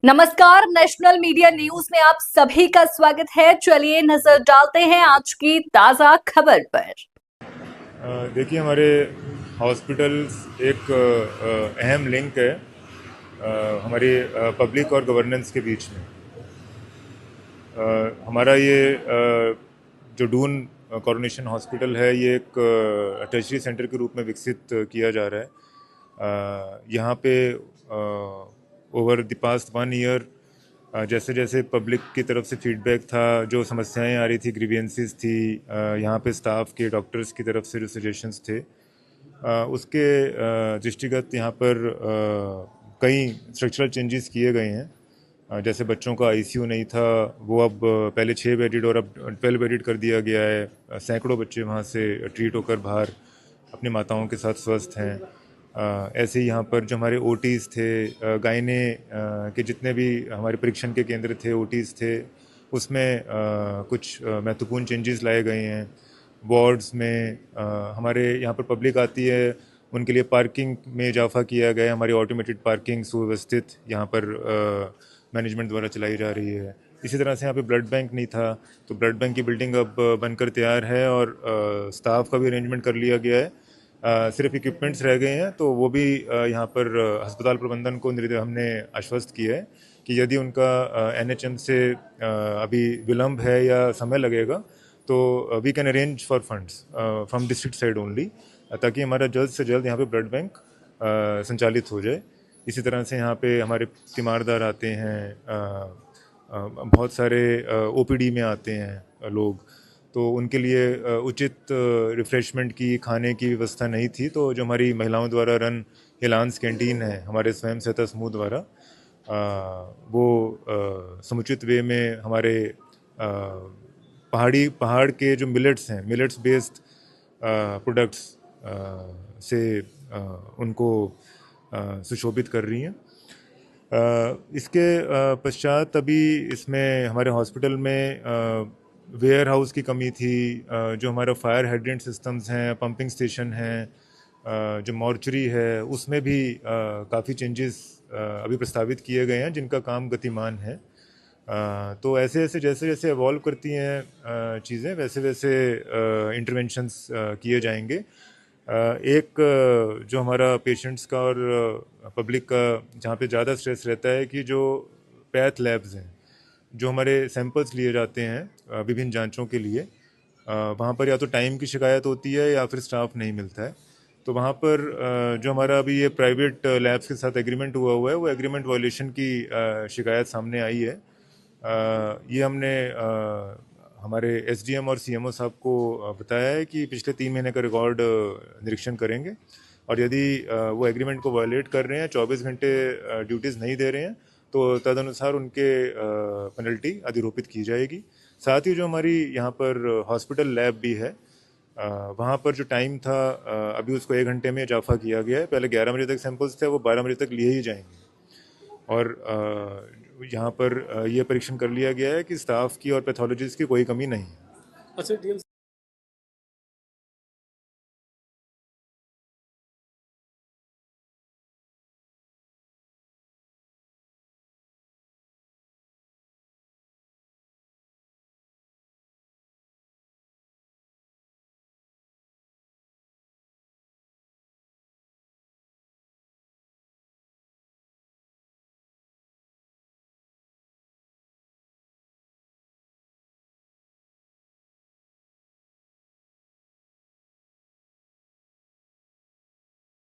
नमस्कार, national media news में आप सभी का स्वागत है। चलिए नजर डालते हैं आज की ताजा खबर पर। देखिए, हमारे हॉस्पिटल्स एक अहम लिंक है हमारी पब्लिक और गवर्नेंस के बीच में। हमारा ये जो डून कोरोनेशन हॉस्पिटल है, ये एक टर्शरी सेंटर के रूप में विकसित किया जा रहा है। यहाँ पे ओवर द पास्ट 1 ईयर जैसे जैसे पब्लिक की तरफ से फीडबैक था, जो समस्याएं आ रही थी, ग्रीवियंसेस थी, यहाँ पे स्टाफ के, डॉक्टर्स की तरफ से जो सजेशंस थे, उसके दृष्टिगत यहाँ पर कई स्ट्रक्चरल चेंजेस किए गए हैं। जैसे बच्चों का आईसीयू नहीं था, वो अब पहले 6 बेडेड और अब 12 बेडेड कर दिया गया है। सैकड़ों बच्चे वहाँ से ट्रीट होकर बाहर अपनी माताओं के साथ स्वस्थ हैं। ऐसे ही यहाँ पर जो हमारे ओटीज़ थे, गायने के जितने भी हमारे परीक्षण के केंद्र थे, ओटीज़ थे, उसमें कुछ महत्वपूर्ण चेंजेस लाए गए हैं। वार्ड्स में हमारे यहाँ पर पब्लिक आती है, उनके लिए पार्किंग में इजाफा किया गया है। हमारी ऑटोमेटेड पार्किंग सुव्यवस्थित यहाँ पर मैनेजमेंट द्वारा चलाई जा रही है। इसी तरह से यहाँ पे ब्लड बैंक नहीं था, तो ब्लड बैंक की बिल्डिंग अब बनकर तैयार है और स्टाफ का भी अरेंजमेंट कर लिया गया है। सिर्फ इक्विपमेंट्स रह गए हैं, तो वो भी यहाँ पर अस्पताल प्रबंधन को हमने आश्वस्त किया है कि यदि उनका एनएचएम से अभी विलम्ब है या समय लगेगा, तो we can arrange for funds from district side only, ताकि हमारा जल्द से जल्द यहाँ पे ब्लड बैंक संचालित हो जाए। इसी तरह से यहाँ पे हमारे तीमारदार आते हैं, बहुत सारे ओपीडी में आते हैं लोग, तो उनके लिए उचित रिफ़्रेशमेंट की, खाने की व्यवस्था नहीं थी। तो जो हमारी महिलाओं द्वारा रन हिलांस कैंटीन है, हमारे स्वयं सहायता समूह द्वारा, वो समुचित वे में हमारे पहाड़ के जो मिलेट्स हैं, मिलेट्स बेस्ड प्रोडक्ट्स से उनको सुशोभित कर रही हैं। इसके पश्चात अभी इसमें हमारे हॉस्पिटल में वेयर हाउस की कमी थी। जो हमारा फायर हाइड्रेंट सिस्टम्स हैं, पंपिंग स्टेशन हैं, जो मॉर्चरी है, उसमें भी काफ़ी चेंजेस अभी प्रस्तावित किए गए हैं, जिनका काम गतिमान है। तो ऐसे ऐसे जैसे जैसे एवॉल्व करती हैं चीज़ें, वैसे वैसे इंटरवेंशंस किए जाएंगे। एक जो हमारा पेशेंट्स का और पब्लिक का जहाँ पे ज़्यादा स्ट्रेस रहता है कि जो पैथ लैब्स हैं, जो हमारे सैंपल्स लिए जाते हैं विभिन्न जांचों के लिए, वहाँ पर या तो टाइम की शिकायत होती है या फिर स्टाफ नहीं मिलता है। तो वहाँ पर जो हमारा अभी ये प्राइवेट लैब्स के साथ एग्रीमेंट हुआ है, वो एग्रीमेंट वायलेशन की शिकायत सामने आई है। ये हमने हमारे एसडीएम और सीएमओ साहब को बताया है कि पिछले 3 महीने का रिकॉर्ड निरीक्षण करेंगे, और यदि वो एग्रीमेंट को वायलेट कर रहे हैं, 24 घंटे ड्यूटीज़ नहीं दे रहे हैं, तो तदनुसार उनके पेनल्टी अधिरोपित की जाएगी। साथ ही जो हमारी यहाँ पर हॉस्पिटल लैब भी है, वहाँ पर जो टाइम था अभी उसको 1 घंटे में इजाफा किया गया है। पहले 11 बजे तक सैंपल्स थे, वो 12 बजे तक लिए ही जाएंगे। और यहाँ पर ये परीक्षण कर लिया गया है कि स्टाफ की और पैथोलॉजिस्ट की कोई कमी नहीं है। अच्छा डीएम